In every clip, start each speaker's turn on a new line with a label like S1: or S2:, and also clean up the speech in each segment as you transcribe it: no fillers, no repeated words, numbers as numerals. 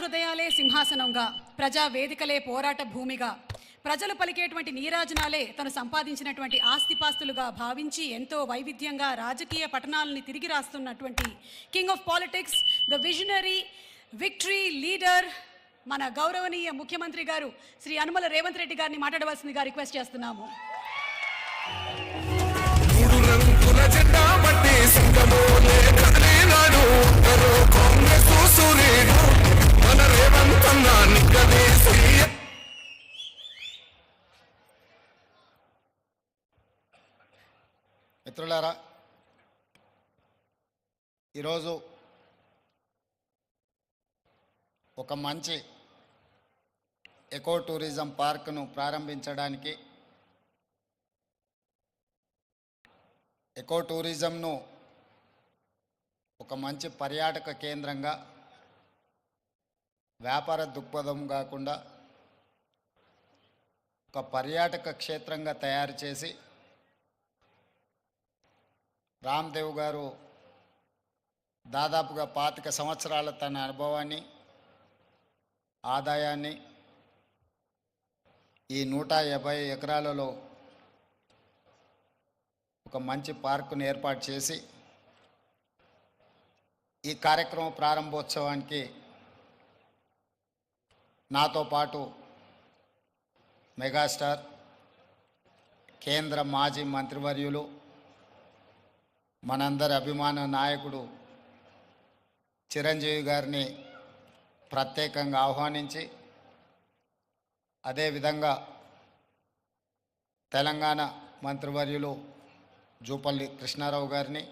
S1: హృదయాలే సింహాసనంగా, ప్రజా వేదికలే పోరాట భూమిగా, ప్రజలు పలికేటువంటి నీరాజనాలే తను సంపాదించినటువంటి ఆస్తిపాస్తులుగా భావించి ఎంతో వైవిధ్యంగా రాజకీయ పఠనాలని తిరిగి రాస్తున్నటువంటి king of politics, the visionary, victory leader, మన గౌరవనీయ ముఖ్యమంత్రి గారు శ్రీ యనమల రేవంత్ రెడ్డి గారిని మాట్లాడవలసిందిగా రిక్వెస్ట్ చేస్తున్నాము.
S2: మిత్రులారా, ఈరోజు ఒక మంచి ఎకో టూరిజం పార్క్ను ప్రారంభించడానికి, ఎకో టూరిజంను ఒక మంచి పర్యాటక కేంద్రంగా, వ్యాపార దృక్పథం కాకుండా ఒక పర్యాటక క్షేత్రంగా తయారు చేసి రామ్దేవ్ గారు దాదాపుగా 25 సంవత్సరాల తన అనుభవాన్ని, ఆదాయాన్ని ఈ 150 ఎకరాలలో ఒక మంచి పార్కును ఏర్పాటు చేసి ఈ కార్యక్రమం ప్రారంభోత్సవానికి నాతో పాటు మెగాస్టార్, కేంద్ర మాజీ మంత్రివర్యులు, మనందరి అభిమాన నాయకుడు చిరంజీవి గారిని ప్రత్యేకంగా ఆహ్వానించి, అదేవిధంగా తెలంగాణ మంత్రివర్యులు జూపల్లి కృష్ణారావు గారిని,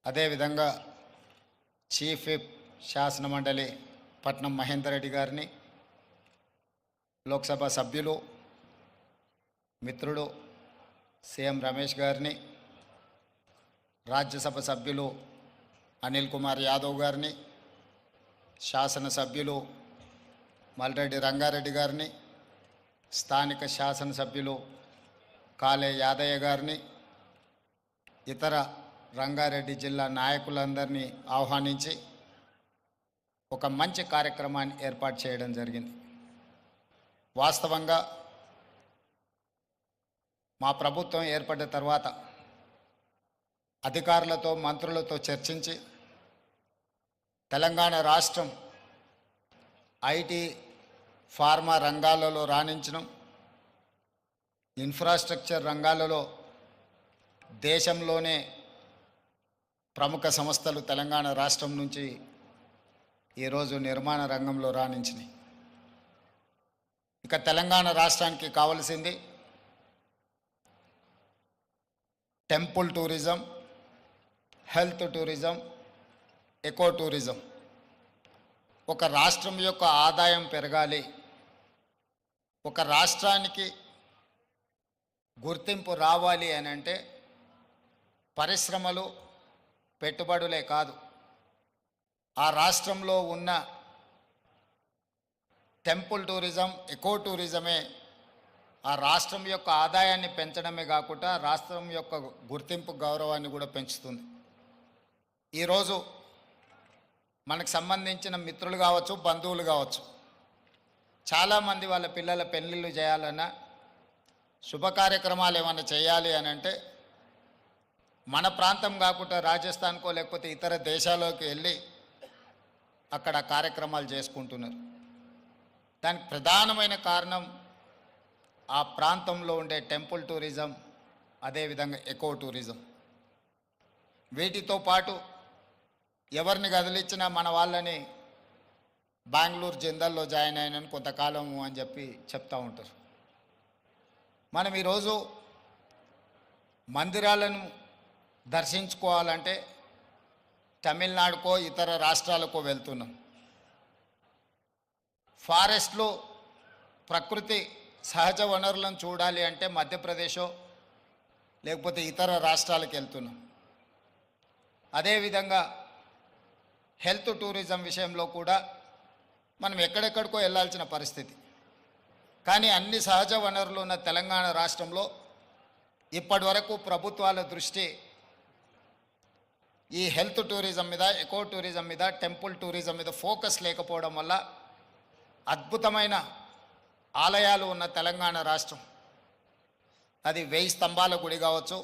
S2: అదేవిధంగా చీఫ్ విప్ శాసనమండలి పట్నం మహేందర్ రెడ్డి గారిని, లోక్సభ సభ్యులు మిత్రుడు సీఎం రమేష్ గారిని, రాజ్యసభ సభ్యులు అనిల్ కుమార్ యాదవ్ గారిని, శాసనసభ్యులు మల్రెడ్డి రంగారెడ్డి గారిని, స్థానిక శాసనసభ్యులు కాలే యాదయ్య గారిని, ఇతర రంగారెడ్డి జిల్లా నాయకులందరినీ ఆహ్వానించి ఒక మంచి కార్యక్రమాన్ని ఏర్పాటు చేయడం జరిగింది. వాస్తవంగా మా ప్రభుత్వం ఏర్పడ్డ తర్వాత అధికారులతో, మంత్రులతో చర్చించి తెలంగాణ రాష్ట్రం ఐటీ, ఫార్మా రంగాలలో రాణించడం, ఇన్ఫ్రాస్ట్రక్చర్ రంగాలలో దేశంలోనే ప్రముఖ సంస్థలు తెలంగాణ రాష్ట్రం నుంచి ఈరోజు నిర్మాణ రంగంలో రాణించినాయి. ఇక తెలంగాణ రాష్ట్రానికి కావలసింది temple tourism, health tourism, eco tourism. ఒక రాష్ట్రం యొక్క ఆదాయం పెరగాలి, ఒక రాష్ట్రానికి గుర్తింపు రావాలి అని అంటే పరిశ్రమలు, పెట్టుబడులే కాదు, ఆ రాష్ట్రంలో ఉన్న టెంపుల్ టూరిజం, ఎకో టూరిజమే ఆ రాష్ట్రం యొక్క ఆదాయాన్ని పెంచడమే కాకుండా రాష్ట్రం యొక్క గుర్తింపు, గౌరవాన్ని కూడా పెంచుతుంది. ఈరోజు మనకు సంబంధించిన మిత్రులు కావచ్చు, బంధువులు కావచ్చు, చాలామంది వాళ్ళ పిల్లల పెళ్ళిళ్ళు చేయాలన్నా, శుభ కార్యక్రమాలు ఏమైనా చేయాలి అని అంటే మన ప్రాంతం కాకుండా రాజస్థాన్కో లేకపోతే ఇతర దేశాల్లోకి వెళ్ళి అక్కడ కార్యక్రమాలు చేసుకుంటున్నారు. దానికి ప్రధానమైన కారణం ఆ ప్రాంతంలో ఉండే టెంపుల్ టూరిజం, అదేవిధంగా ఎకో టూరిజం. వీటితో పాటు ఎవరిని కదిలిచ్చినా మన వాళ్ళని బెంగళూరు జిందల్లో జాయిన్ అయినని కొంతకాలము అని చెప్పి చెప్తూ ఉంటారు. మనం ఈరోజు మందిరాలను దర్శించుకోవాలంటే తమిళనాడుకో ఇతర రాష్ట్రాలకో వెళ్తున్నాం. ఫారెస్ట్లో ప్రకృతి సహజ వనరులను చూడాలి అంటే మధ్యప్రదేశో లేకపోతే ఇతర రాష్ట్రాలకు వెళ్తున్నాం. అదేవిధంగా హెల్త్ టూరిజం విషయంలో కూడా మనం ఎక్కడెక్కడికో వెళ్ళాల్సిన పరిస్థితి. కానీ అన్ని సహజ వనరులు ఉన్న తెలంగాణ రాష్ట్రంలో ఇప్పటి వరకు ప్రభుత్వాల దృష్టి ఈ హెల్త్ టూరిజం మీద, ఎకో టూరిజం మీద, టెంపుల్ టూరిజం మీద ఫోకస్ లేకపోవడం వల్ల అద్భుతమైన ఆలయాలు ఉన్న తెలంగాణ రాష్ట్రం, అది 1000 స్తంభాల గుడి కావచ్చు,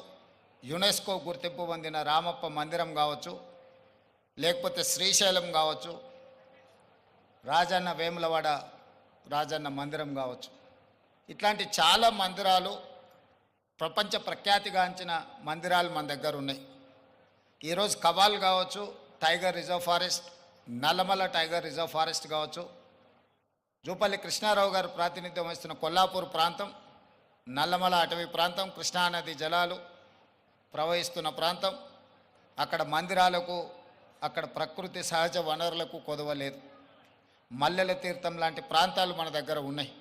S2: యునెస్కో గుర్తింపు పొందిన రామప్ప మందిరం కావచ్చు, లేకపోతే శ్రీశైలం కావచ్చు, రాజన్న వేములవాడ రాజన్న మందిరం కావచ్చు, ఇట్లాంటి చాలా మందిరాలు, ప్రపంచ ప్రఖ్యాతిగాంచిన మందిరాలు మన దగ్గర ఉన్నాయి. ఈరోజు కవాల్ కావచ్చు, tiger reserve forest, Nallamala tiger reserve forest కావచ్చు, జూపల్లి కృష్ణారావు గారు ప్రాతినిధ్యం వహిస్తున్న కొల్లాపూర్ ప్రాంతం, నల్లమల అటవీ ప్రాంతం, కృష్ణానది జలాలు ప్రవహిస్తున్న ప్రాంతం, అక్కడ మందిరాలకు, అక్కడ ప్రకృతి సహజ వనరులకు కొదవలేదు. మల్లెల తీర్థం లాంటి ప్రాంతాలు మన దగ్గర ఉన్నాయి.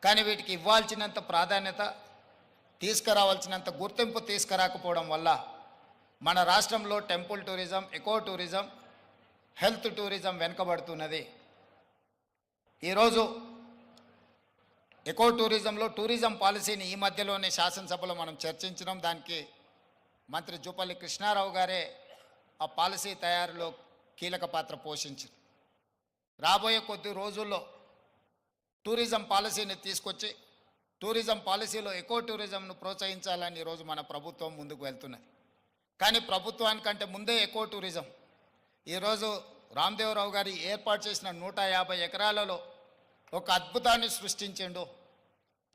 S2: కానీ వీటికి ఇవ్వాల్సినంత ప్రాధాన్యత, తీసుకురావాల్సినంత గుర్తింపు తీసుకురాకపోవడం వల్ల మన రాష్ట్రంలో temple tourism, eco tourism, health tourism వెనుకబడుతున్నది. ఈరోజు ఎకో టూరిజంలో టూరిజం పాలసీని ఈ మధ్యలోనే శాసనసభలో మనం చర్చించినాం. దానికి మంత్రి జూపల్లి కృష్ణారావు గారే ఆ పాలసీ తయారులో కీలక పాత్ర పోషించారు. రాబోయే కొద్ది రోజుల్లో టూరిజం పాలసీని తీసుకొచ్చి టూరిజం పాలసీలో ఎకో టూరిజంను ప్రోత్సహించాలని ఈరోజు మన ప్రభుత్వం ముందుకు వెళ్తున్నది. కానీ ప్రభుత్వానికంటే ముందే ఎకో టూరిజం ఈరోజు రామదేవరావు గారి ఏర్పాటు చేసిన 150 ఎకరాలలో ఒక అద్భుతాన్ని సృష్టించిండు.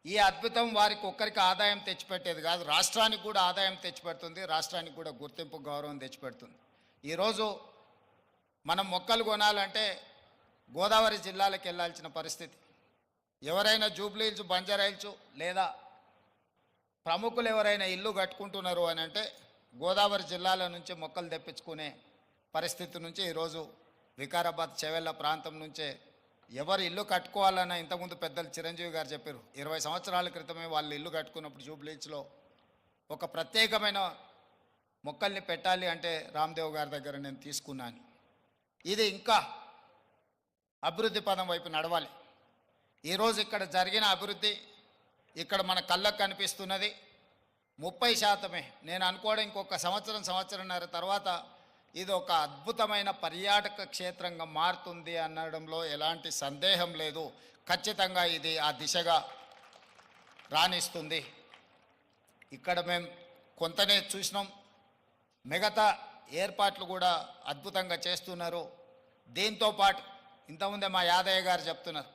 S2: ఈ అద్భుతం వారికి ఒక్కరికి ఆదాయం తెచ్చిపెట్టేది కాదు, రాష్ట్రానికి కూడా ఆదాయం తెచ్చిపెడుతుంది, రాష్ట్రానికి కూడా గుర్తింపు, గౌరవం తెచ్చిపెడుతుంది. ఈరోజు మనం మొక్కలు కొనాలంటే గోదావరి జిల్లాలకు వెళ్ళాల్సిన పరిస్థితి. ఎవరైనా జూబ్లీహిల్స్, బంజారాహిల్స్ లేదా ప్రముఖులు ఎవరైనా ఇల్లు కట్టుకుంటున్నారు అని అంటే గోదావరి జిల్లాల నుంచి మొక్కలు తెప్పించుకునే పరిస్థితి నుంచి ఈరోజు వికారాబాద్, చెవెళ్ళ ప్రాంతం నుంచే ఎవరు ఇల్లు కట్టుకోవాలన్నా, ఇంతకుముందు పెద్దలు చిరంజీవి గారు చెప్పారు, 20 సంవత్సరాల క్రితమే వాళ్ళు ఇల్లు కట్టుకున్నప్పుడు జూబ్లీహిల్స్లో ఒక ప్రత్యేకమైన మొక్కల్ని పెట్టాలి అంటే రామ్దేవ్ గారి దగ్గర నేను తీసుకున్నాను. ఇది ఇంకా అభివృద్ధి పదం వైపు నడవాలి. ఈరోజు ఇక్కడ జరిగిన అభివృద్ధి, ఇక్కడ మన కళ్ళకు కనిపిస్తున్నది 30%. నేను అనుకోవడం ఇంకొక సంవత్సరంన్నర తర్వాత ఇది ఒక అద్భుతమైన పర్యాటక క్షేత్రంగా మారుతుంది అనడంలో ఎలాంటి సందేహం లేదు. ఖచ్చితంగా ఇది ఆ దిశగా రాణిస్తుంది. ఇక్కడ మేము కొంతనే చూసినాం, మిగతా ఏర్పాట్లు కూడా అద్భుతంగా చేస్తున్నారు. దీంతో పాటు ఇంతకుముందే మా యాదయ్య గారు చెప్తున్నారు,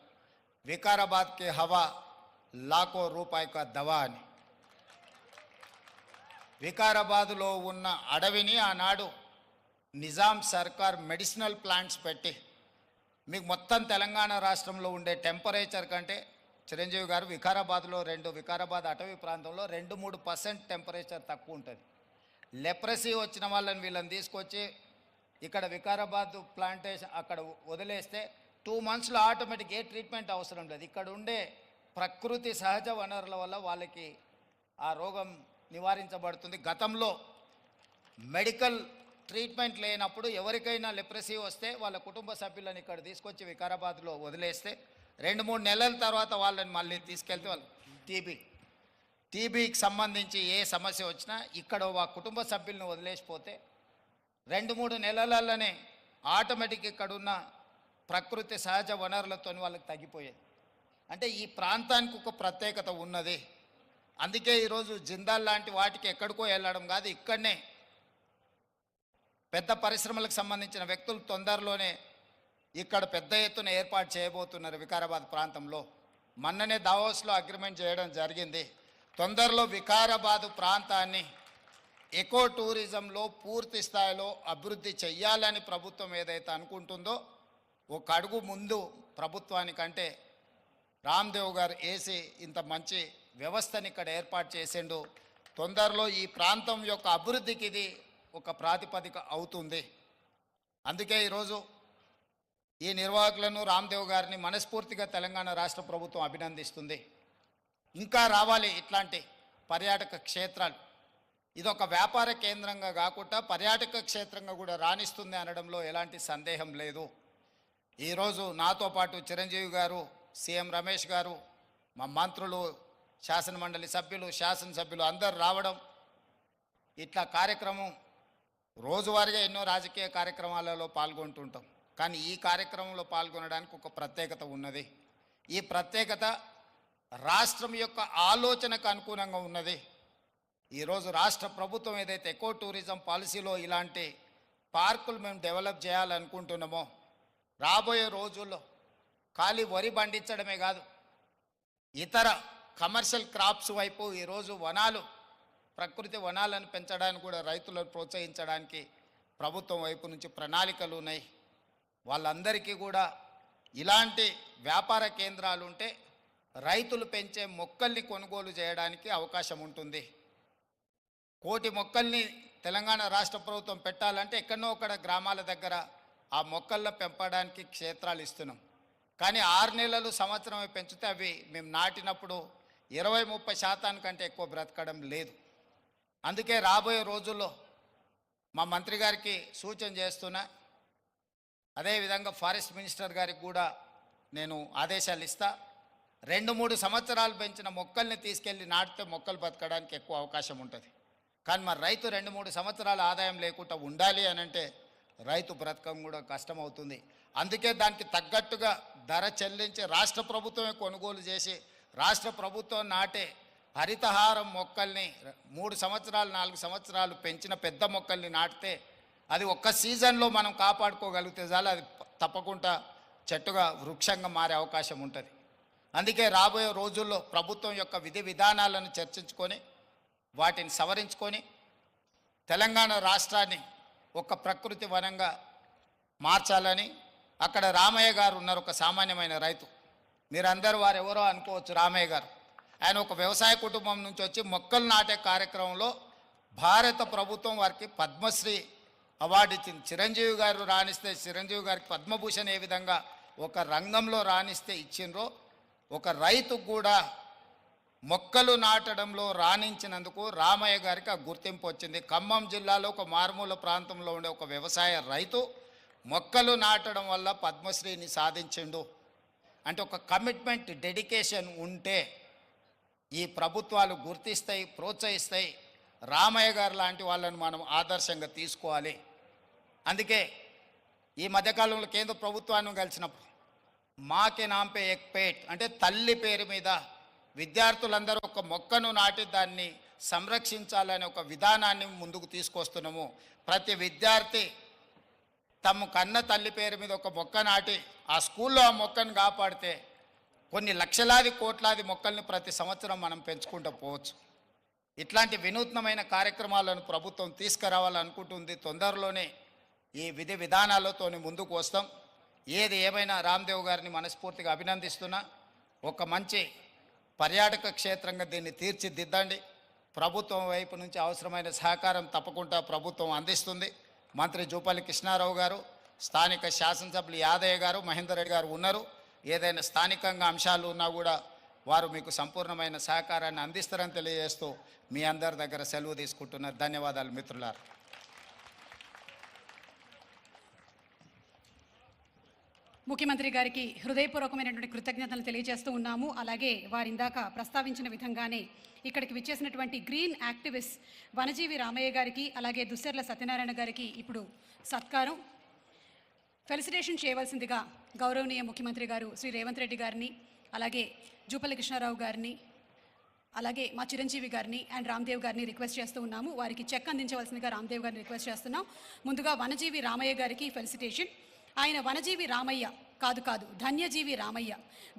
S2: వికారాబాద్కి హవా లాఖో రూపాయి కా దవా అని. వికారాబాదులో ఉన్న అడవిని ఆనాడు నిజాం సర్కార్ మెడిసినల్ ప్లాంట్స్ పెట్టి, మీకు మొత్తం తెలంగాణ రాష్ట్రంలో ఉండే టెంపరేచర్ కంటే చిరంజీవి గారు వికారాబాద్లో వికారాబాద్ అటవీ ప్రాంతంలో 2-3% టెంపరేచర్ తక్కువ ఉంటుంది. లెప్రసీ వచ్చిన వాళ్ళని వీళ్ళని తీసుకొచ్చి ఇక్కడ వికారాబాద్ ప్లాంటేషన్ అక్కడ వదిలేస్తే 2 monthsలో ఆటోమేటిక్ ఏ ట్రీట్మెంట్ అవసరం లేదు. ఇక్కడ ఉండే ప్రకృతి సహజ వనరుల వల్ల వాళ్ళకి ఆ రోగం నివారించబడుతుంది. గతంలో మెడికల్ ట్రీట్మెంట్ లేనప్పుడు ఎవరికైనా లెప్రసీ వస్తే వాళ్ళ కుటుంబ సభ్యులను ఇక్కడ తీసుకొచ్చి వికారాబాద్లో వదిలేస్తే 2-3 నెలల తర్వాత వాళ్ళని మళ్ళీ తీసుకెళ్తే వాళ్ళు టీబీకి సంబంధించి ఏ సమస్య వచ్చినా ఇక్కడ ఆ కుటుంబ సభ్యులను వదిలేసిపోతే 2-3 నెలలలోనే ఆటోమేటిక్ ఇక్కడ ఉన్న ప్రకృతి సహజ వనరులతో వాళ్ళకి తగ్గిపోయేది. అంటే ఈ ప్రాంతానికి ఒక ప్రత్యేకత ఉన్నది. అందుకే ఈరోజు జిందాల్ లాంటి వాటికి ఎక్కడికో వెళ్ళడం కాదు, ఇక్కడనే పెద్ద పరిశ్రమలకు సంబంధించిన వ్యక్తులు తొందరలోనే ఇక్కడ పెద్ద ఎత్తున ఏర్పాటు చేయబోతున్నారు వికారాబాద్ ప్రాంతంలో. మొన్ననే దావోస్లో అగ్రిమెంట్ చేయడం జరిగింది. తొందరలో వికారాబాద్ ప్రాంతాన్ని ఎకో టూరిజంలో పూర్తి స్థాయిలో అభివృద్ధి చెయ్యాలని ప్రభుత్వం ఏదైతే అనుకుంటుందో, ఒక అడుగు ముందు ప్రభుత్వానికంటే రామ్దేవ్ గారు వేసి ఇంత మంచి వ్యవస్థని ఇక్కడ ఏర్పాటు చేసిండు. తొందరలో ఈ ప్రాంతం యొక్క అభివృద్ధికి ఇది ఒక ప్రాతిపదిక అవుతుంది. అందుకే ఈరోజు ఈ నిర్వాహకులను, రామ్దేవ్ గారిని మనస్ఫూర్తిగా తెలంగాణ రాష్ట్ర ప్రభుత్వం అభినందిస్తుంది. ఇంకా రావాలి ఇట్లాంటి పర్యాటక క్షేత్రాలు. ఇదొక వ్యాపార కేంద్రంగా కాకుండా పర్యాటక క్షేత్రంగా కూడా రాణిస్తుంది అనడంలో ఎలాంటి సందేహం లేదు. ఈరోజు నాతో పాటు చిరంజీవి గారు, సీఎం రమేష్ గారు, మా మంత్రులు, శాసనమండలి సభ్యులు, శాసనసభ్యులు అందరు రావడం, ఇట్లా కార్యక్రమం రోజువారీగా ఎన్నో రాజకీయ కార్యక్రమాలలో పాల్గొంటుంటాం, కానీ ఈ కార్యక్రమంలో పాల్గొనడానికి ఒక ప్రత్యేకత ఉన్నది. ఈ ప్రత్యేకత రాష్ట్రం యొక్క ఆలోచనకు అనుగుణంగా ఉన్నది. ఈరోజు రాష్ట్ర ప్రభుత్వం ఏదైతే ఎకో టూరిజం పాలసీలో ఇలాంటి పార్కులు మేము డెవలప్ చేయాలనుకుంటున్నామో, రాబోయే రోజుల్లో ఖాళీ వరి పండించడమే కాదు, ఇతర కమర్షియల్ క్రాప్స్ వైపు ఈరోజు వనాలు, ప్రకృతి వనాలను పెంచడానికి కూడా రైతులను ప్రోత్సహించడానికి ప్రభుత్వం వైపు నుంచి ప్రణాళికలు ఉన్నాయి. వాళ్ళందరికీ కూడా ఇలాంటి వ్యాపార కేంద్రాలు ఉంటే రైతులు పెంచే మొక్కల్ని కొనుగోలు చేయడానికి అవకాశం ఉంటుంది. 1,000,000 మొక్కల్ని తెలంగాణ రాష్ట్ర ప్రభుత్వం పెట్టాలంటే ఎక్కడనో ఒకడ గ్రామాల దగ్గర ఆ మొక్కలను పెంపడానికి క్షేత్రాలు ఇస్తున్నాం. కానీ 6 నెలలు సంవత్సరమే పెంచితే అవి మేము నాటినప్పుడు 20-30% ఎక్కువ బ్రతకడం లేదు. అందుకే రాబోయే రోజుల్లో మా మంత్రి గారికి సూచన చేస్తున్నా, అదేవిధంగా ఫారెస్ట్ మినిస్టర్ గారికి కూడా నేను ఆదేశాలు ఇస్తా. 2-3 సంవత్సరాలు పెంచిన మొక్కల్ని తీసుకెళ్ళి నాటితే మొక్కలు బతకడానికి ఎక్కువ అవకాశం ఉంటుంది. కానీ మరి రైతు 2-3 సంవత్సరాల ఆదాయం లేకుండా ఉండాలి అని అంటే రైతు బ్రతకం కూడా కష్టమవుతుంది. అందుకే దానికి తగ్గట్టుగా ధర చెల్లించి రాష్ట్ర ప్రభుత్వమే కొనుగోలు చేసి రాష్ట్ర ప్రభుత్వం నాటే హరితహారం మొక్కల్ని 3 సంవత్సరాలు 4 సంవత్సరాలు పెంచిన పెద్ద మొక్కల్ని నాటితే అది ఒక్క సీజన్లో మనం కాపాడుకోగలిగితే చాలు, అది తప్పకుండా చెట్టుగా వృక్షంగా మారే అవకాశం ఉంటుంది. అందుకే రాబోయే రోజుల్లో ప్రభుత్వం యొక్క విధి విధానాలను చర్చించుకొని వాటిని సవరించుకొని తెలంగాణ రాష్ట్రాన్ని ఒక ప్రకృతి వనంగా మార్చాలని. అక్కడ రామయ్య గారు ఉన్నారు, ఒక సామాన్యమైన రైతు. మీరందరూ వారు ఎవరో అనుకోవచ్చు. రామయ్య గారు ఆయన ఒక వ్యవసాయ కుటుంబం నుంచి వచ్చి మొక్కలు నాటే కార్యక్రమంలో భారత ప్రభుత్వం వారికి పద్మశ్రీ అవార్డు ఇచ్చింది. చిరంజీవి గారు రాణిస్తే చిరంజీవి గారికి పద్మభూషణ్ ఏ విధంగా ఒక రంగంలో రాణిస్తే ఇచ్చిండ్రో, ఒక రైతుకు కూడా మొక్కలు నాటడంలో రాణించినందుకు రామయ్య గారికి ఆ గుర్తింపు వచ్చింది. ఖమ్మం జిల్లాలో ఒక మారుమూల ప్రాంతంలో ఉండే ఒక వ్యవసాయ రైతు మొక్కలు నాటడం వల్ల పద్మశ్రీని సాధించిండు. అంటే ఒక కమిట్మెంట్, డెడికేషన్ ఉంటే ఈ ప్రభుత్వాలు గుర్తిస్తాయి, ప్రోత్సహిస్తాయి. రామయ్య గారు లాంటి వాళ్ళని మనం ఆదర్శంగా తీసుకోవాలి. అందుకే ఈ మధ్యకాలంలో కేంద్ర ప్రభుత్వాన్ని కలిసినప్పుడు మాకే నాంపే ఎక్ పేట్ అంటే తల్లి పేరు మీద విద్యార్థులందరూ ఒక మొక్కను నాటి దాన్ని సంరక్షించాలనే ఒక విధానాన్ని ముందుకు తీసుకొస్తున్నాము. ప్రతి విద్యార్థి తమ కన్న తల్లి పేరు మీద ఒక మొక్క నాటి ఆ స్కూల్లో ఆ మొక్కను కాపాడితే కొన్ని లక్షలాది కోట్లాది మొక్కల్ని ప్రతి సంవత్సరం మనం పెంచుకుంటూ పోవచ్చు. ఇట్లాంటి వినూత్నమైన కార్యక్రమాలను ప్రభుత్వం తీసుకురావాలనుకుంటుంది. తొందరలోనే ఈ విధి విధానాలతో ముందుకు వస్తాం. ఏది ఏమైనా రామ్దేవ్ గారిని మనస్ఫూర్తిగా అభినందిస్తున్నా. ఒక మంచి పర్యాటక క్షేత్రంగా దీన్ని తీర్చిదిద్దండి. ప్రభుత్వం వైపు నుంచి అవసరమైన సహకారం తప్పకుండా ప్రభుత్వం అందిస్తుంది. మంత్రి జూపల్లి కృష్ణారావు గారు, స్థానిక శాసనసభ్యులు యాదయ్య గారు, మహేందర్ రెడ్డి గారు ఉన్నారు. ఏదైనా స్థానికంగా అంశాలు ఉన్నా కూడా వారు మీకు సంపూర్ణమైన సహకారాన్ని అందిస్తారని తెలియజేస్తూ మీ అందరి దగ్గర సెలవు తీసుకుంటున్నారు. ధన్యవాదాలు మిత్రులారా.
S1: ముఖ్యమంత్రి గారికి హృదయపూర్వకమైనటువంటి కృతజ్ఞతలు తెలియజేస్తూ ఉన్నాము. అలాగే వారి ఇందాక ప్రస్తావించిన విధంగానే ఇక్కడికి విచ్చేసినటువంటి గ్రీన్ యాక్టివిస్ట్ వనజీవి రామయ్య గారికి, అలాగే దుస్సెర్ల సత్యనారాయణ గారికి ఇప్పుడు సత్కారం ఫెలిసిటేషన్ చేయవలసిందిగా గౌరవనీయ ముఖ్యమంత్రి గారు శ్రీ రేవంత్ రెడ్డి గారిని, అలాగే జూపల్లి కృష్ణారావు గారిని, అలాగే మా చిరంజీవి గారిని అండ్ రామ్దేవ్ గారిని రిక్వెస్ట్ చేస్తూ ఉన్నాము. వారికి చెక్ అందించవలసిందిగా రామ్దేవ్ గారిని రిక్వెస్ట్ చేస్తున్నాం. ముందుగా వనజీవి రామయ్య గారికి ఫెలిసిటేషన్. ఆయన వనజీవి రామయ్య కాదు, ధన్యజీవి రామయ్య,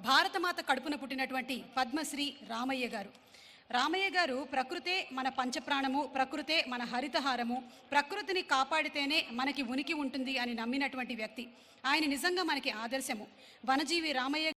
S1: భారతమాత కడుపున పుట్టినటువంటి పద్మశ్రీ రామయ్య గారు. రామయ్య గారు ప్రకృతే మన పంచప్రాణము, ప్రకృతే మన హరితహారము, ప్రకృతిని కాపాడితేనే మనకి ఉనికి ఉంటుంది అని నమ్మినటువంటి వ్యక్తి. ఆయన నిజంగా మనకి ఆదర్శము. వనజీవి రామయ్య